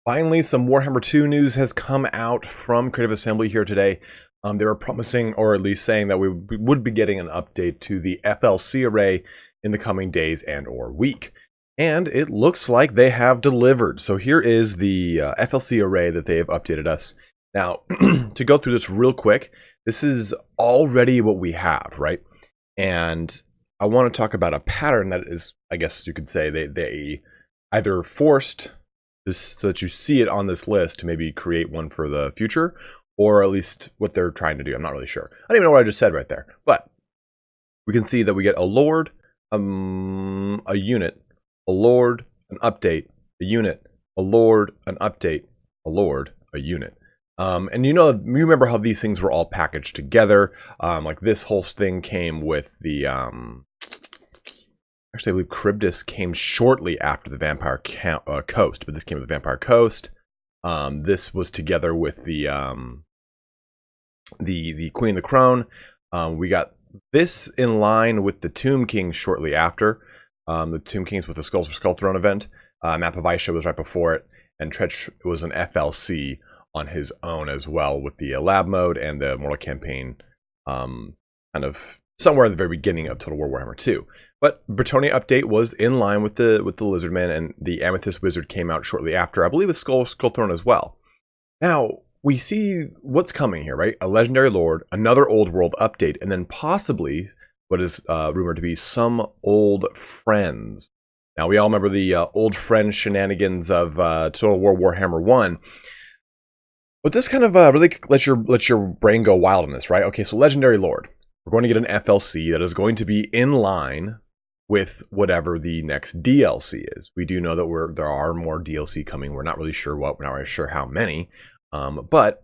Finally, some Warhammer 2 news has come out from Creative Assembly here today. They were promising, or at least saying, that we would be getting an update to the FLC array in the coming days and or week. And it looks like they have delivered. So here is the FLC array that they have updated us. Now, to go through this real quick, this is already what we have, right? And I want to talk about a pattern that is, I guess you could say, they either forced so that you see it on this list to maybe create one for the future, or at least what they're trying to do. I'm not really sure. I don't even know what I just said right there. But we can see that we get a Lord, a unit, a Lord, an update, a unit, a Lord, an update, a Lord, a unit. And you remember how these things were all packaged together. Like this whole thing came with the actually, I believe Charybdis came shortly after the Vampire Coast, but this came with the Vampire Coast. This was together with the Queen of the Crone. We got this in line with the Tomb Kings shortly after. The Tomb Kings with the Skulls for Skull Throne event. Map of Aisha was right before it, and Tretch was an FLC on his own as well, with the lab mode and the Mortal Campaign kind of somewhere at the very beginning of Total War Warhammer 2. But Bretonnia update was in line with the Lizardman, and the Amethyst Wizard came out shortly after, I believe with Skull Throne as well. Now, we see what's coming here, right? A Legendary Lord, another Old World update, and then possibly what is rumored to be some old friends. Now, we all remember the old friend shenanigans of Total War Warhammer 1. But this kind of really lets your brain go wild on this, right? Okay, so Legendary Lord. We're going to get an FLC that is going to be in line with whatever the next DLC is. We do know that there are more DLC coming. We're not really sure what, we're not really sure how many, but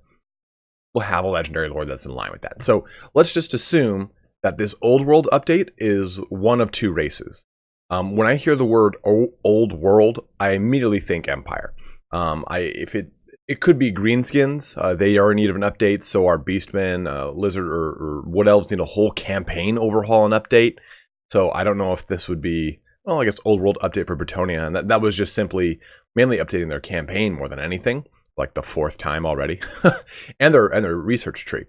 we'll have a Legendary Lord that's in line with that. So let's just assume that this Old World update is one of two races. When I hear the word Old World, I immediately think Empire. It could be Greenskins. They are in need of an update. So are Beastmen, Lizard, or Wood Elves need a whole campaign overhaul and update. So I don't know if this would be, well, I guess Old World update for Bretonnia. And that was just simply mainly updating their campaign more than anything, like the 4th time already, and their research tree.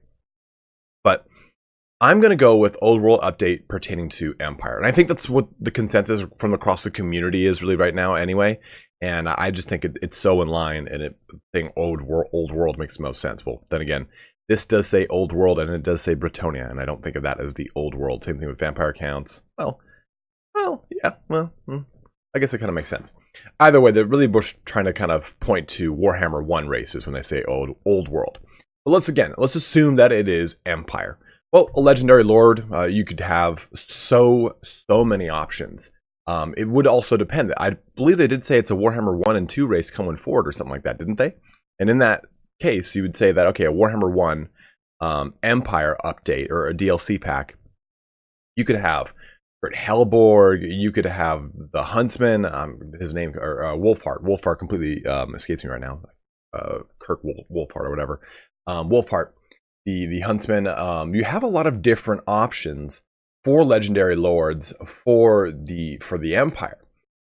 But I'm going to go with Old World update pertaining to Empire. And I think that's what the consensus from across the community is really right now anyway. And I just think it's so in line, and Old World makes the most sense. Well, then again, this does say Old World, and it does say Bretonnia, and I don't think of that as the Old World. Same thing with Vampire Counts. Well, yeah, I guess it kind of makes sense. Either way, they're really trying to kind of point to Warhammer 1 races when they say Old World. But let's assume that it is Empire. Well, a Legendary Lord, you could have so many options. It would also depend. I believe they did say it's a Warhammer 1 and 2 race coming forward or something like that, didn't they? And in that case, you would say that, okay, a Warhammer 1 Empire update or a DLC pack, you could have Hellborg, you could have the Huntsman, his name, or Wolfheart. Wolfheart completely escapes me right now. Kirk Wolfheart or whatever. Wolfheart, the Huntsman. You have a lot of different options for Legendary Lords for the Empire.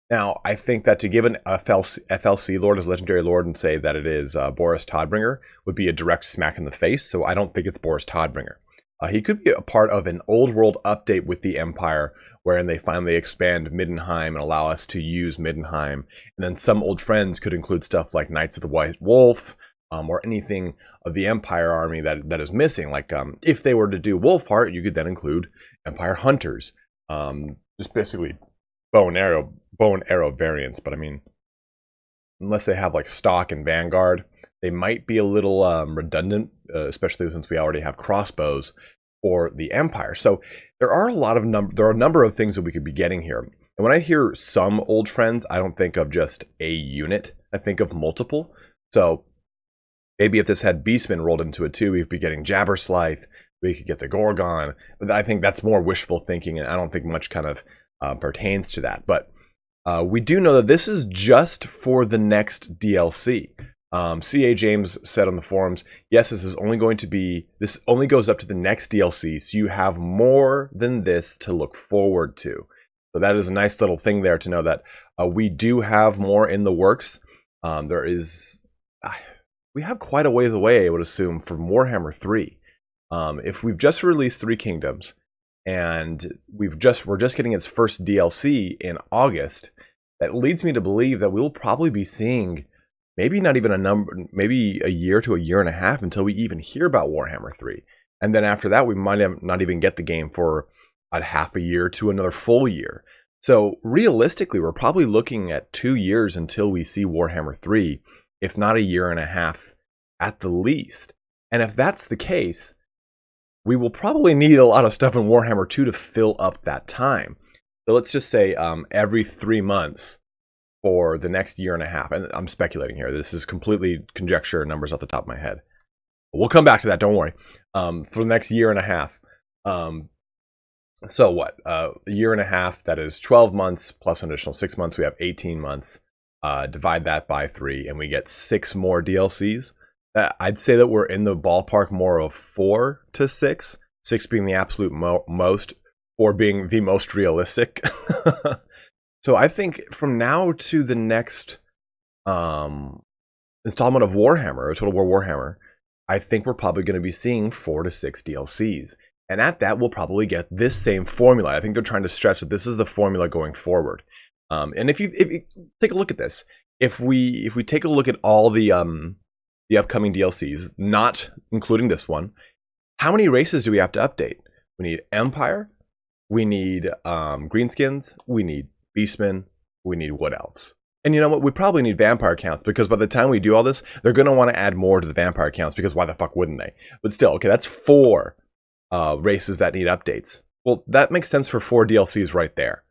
Now, I think that to give an FLC Lord as Legendary Lord and say that it is Boris Todbringer would be a direct smack in the face, so I don't think it's Boris Todbringer. He could be a part of an Old World update with the Empire, wherein they finally expand Middenheim and allow us to use Middenheim. And then some old friends could include stuff like Knights of the White Wolf, or anything of the Empire army that is missing. Like if they were to do Wolfheart, you could then include Empire Hunters. Just basically bow and arrow variants. But I mean, unless they have like Stock and Vanguard, they might be a little redundant, especially since we already have crossbows for the Empire. So there are a number of things that we could be getting here. And when I hear some old friends, I don't think of just a unit. I think of multiple. So maybe if this had Beastmen rolled into it too, we'd be getting Jabberslythe. We could get the Gorgon. But I think that's more wishful thinking, and I don't think much kind of pertains to that. But we do know that this is just for the next DLC. C.A. James said on the forums, yes, this only goes up to the next DLC, so you have more than this to look forward to. So that is a nice little thing there to know that we do have more in the works. There is, we have quite a ways away, I would assume, from Warhammer 3. If we've just released Three Kingdoms, and we're just getting its first DLC in August, that leads me to believe that we will probably be seeing maybe not even maybe a year to a year and a half until we even hear about Warhammer 3. And then after that, we might not even get the game for a half a year to another full year. So realistically, we're probably looking at 2 years until we see Warhammer 3, if not a year and a half at the least. And if that's the case, we will probably need a lot of stuff in Warhammer 2 to fill up that time. So let's just say every 3 months for the next year and a half. And I'm speculating here. This is completely conjecture, numbers off the top of my head. We'll come back to that, don't worry. For the next year and a half. So what? A year and a half, that is 12 months plus an additional 6 months. We have 18 months. Divide that by 3, and we get 6 more DLCs. I'd say that we're in the ballpark more of 4 to 6. 6 being the absolute most, 4 being the most realistic. So I think from now to the next installment of Warhammer, or Total War Warhammer, I think we're probably going to be seeing 4 to 6 DLCs. And at that, we'll probably get this same formula. I think they're trying to stretch that this is the formula going forward. And if you take a look at this, if we take a look at all the upcoming DLCs, not including this one, how many races do we have to update? We need Empire, we need Greenskins, we need Beastmen, we need Wood Elves. And you know what? We probably need vampire counts, because by the time we do all this, they're going to want to add more to the vampire counts, because why the fuck wouldn't they? But still, okay, that's 4 races that need updates. Well, that makes sense for 4 DLCs right there.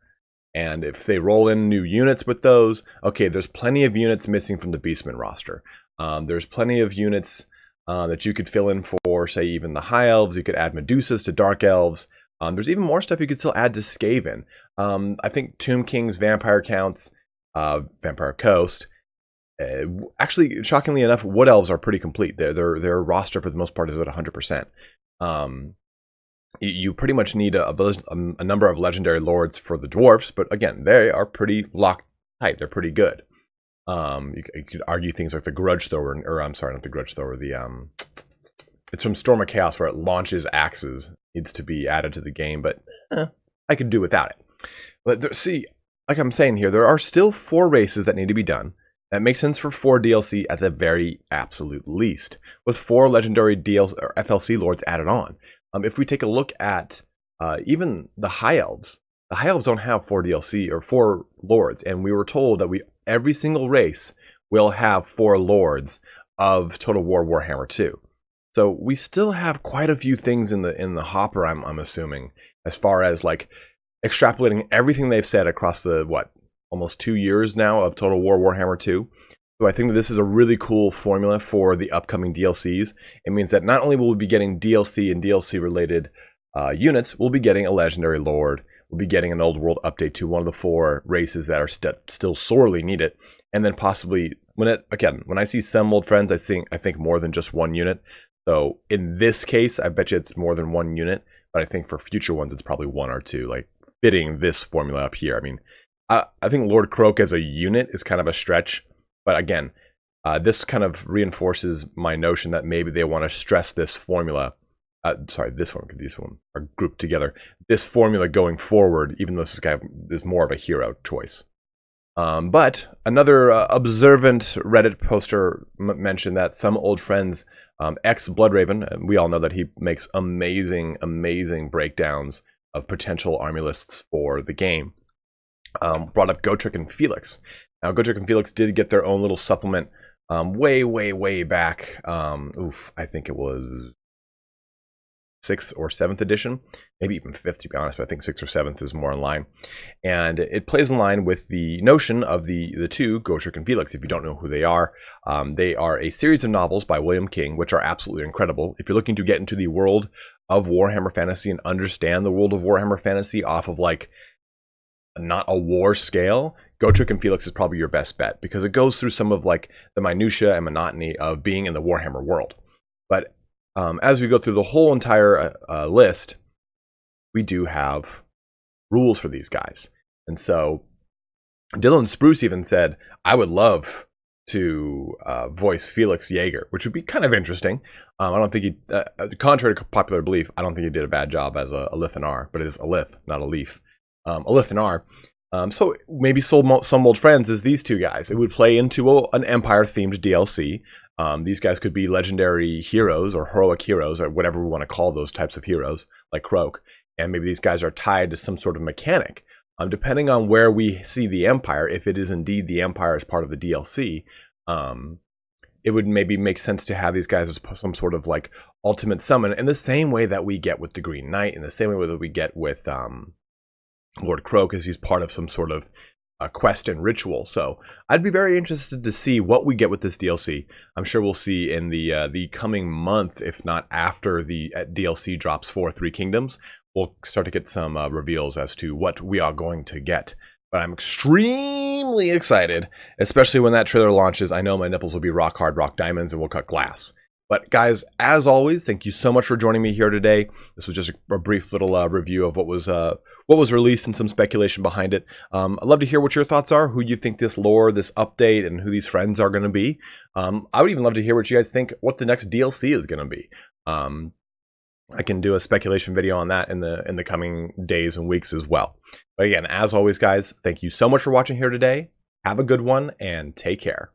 And if they roll in new units with those, okay, there's plenty of units missing from the Beastmen roster. There's plenty of units that you could fill in for, say, even the High Elves. You could add Medusas to Dark Elves. There's even more stuff you could still add to Skaven. I think Tomb King's vampire counts, Vampire Coast. Actually, shockingly enough, Wood Elves are pretty complete. Their roster for the most part is at 100%. You pretty much need a number of legendary lords for the dwarfs, but again, they are pretty locked tight. They're pretty good. You could argue things like the Grudge Thrower, or I'm sorry, not the Grudge Thrower. It's from Storm of Chaos, where it launches axes. Needs to be added to the game, but I could do without it. But see, like I'm saying here, there are still 4 races that need to be done. That makes sense for 4 DLC at the very absolute least, with 4 legendary DLC or FLC lords added on. If we take a look at even the High Elves don't have 4 DLC or 4 lords, and we were told that every single race will have 4 lords of Total War Warhammer 2. So we still have quite a few things in the hopper, I'm assuming, as far as like extrapolating everything they've said across the almost 2 years now of Total War Warhammer 2. So I think that this is a really cool formula for the upcoming DLCs. It means that not only will we be getting DLC and DLC related units, we'll be getting a legendary lord. We'll be getting an old world update to one of the 4 races that are still sorely needed. And then possibly, when I see some old friends, I think more than just 1 unit. So in this case, I bet you it's more than 1 unit. But I think for future ones, it's probably 1 or 2, like fitting this formula up here. I mean, I think Lord Croak as a unit is kind of a stretch. But again, this kind of reinforces my notion that maybe they want to stress this formula. This one, because these ones are grouped together. This formula going forward, even though this guy is more of a hero choice. But another observant Reddit poster mentioned that some old friends, ex-Bloodraven, and we all know that he makes amazing, amazing breakdowns of potential army lists for the game, brought up Gotrek and Felix. Now, Gotrek and Felix did get their own little supplement way back. I think it was 6th or 7th edition, maybe even 5th, to be honest, but I think 6th or 7th is more in line. And it plays in line with the notion of the two, Gotrek and Felix. If you don't know who they are a series of novels by William King, which are absolutely incredible. If you're looking to get into the world of Warhammer Fantasy and understand the world of Warhammer Fantasy off of like not a war scale, Gotrek and Felix is probably your best bet, because it goes through some of like the minutia and monotony of being in the Warhammer world. But as we go through the whole entire list, we do have rules for these guys. And so Dylan Spruce even said, I would love voice Felix Jaeger, which would be kind of interesting. I don't think he, contrary to popular belief, I don't think he did a bad job as a Lith and R, but it is a Lith, not a Leaf. A Lith and R. So maybe some old friends is these two guys. It would play into an Empire-themed DLC. These guys could be legendary heroes or heroic heroes or whatever we want to call those types of heroes, like Croak. And maybe these guys are tied to some sort of mechanic. Depending on where we see the Empire, if it is indeed the Empire as part of the DLC, it would maybe make sense to have these guys as some sort of like ultimate summon in the same way that we get with the Green Knight, in the same way that we get with Lord Croak, as he's part of some sort of quest and ritual. So I'd be very interested to see what we get with this DLC. I'm sure we'll see in the coming month, if not after the DLC drops for Three Kingdoms. We'll start to get some reveals as to what we are going to get. But I'm extremely excited, especially when that trailer launches. I know my nipples will be rock hard, rock diamonds, and we'll cut glass. But guys, as always, thank you so much for joining me here today. This was just a brief little review of what was released and some speculation behind it. I'd love to hear what your thoughts are, who you think this lore, this update, and who these friends are going to be. I would even love to hear what you guys think, what the next DLC is going to be. I can do a speculation video on that in the coming days and weeks as well. But again, as always, guys, thank you so much for watching here today. Have a good one and take care.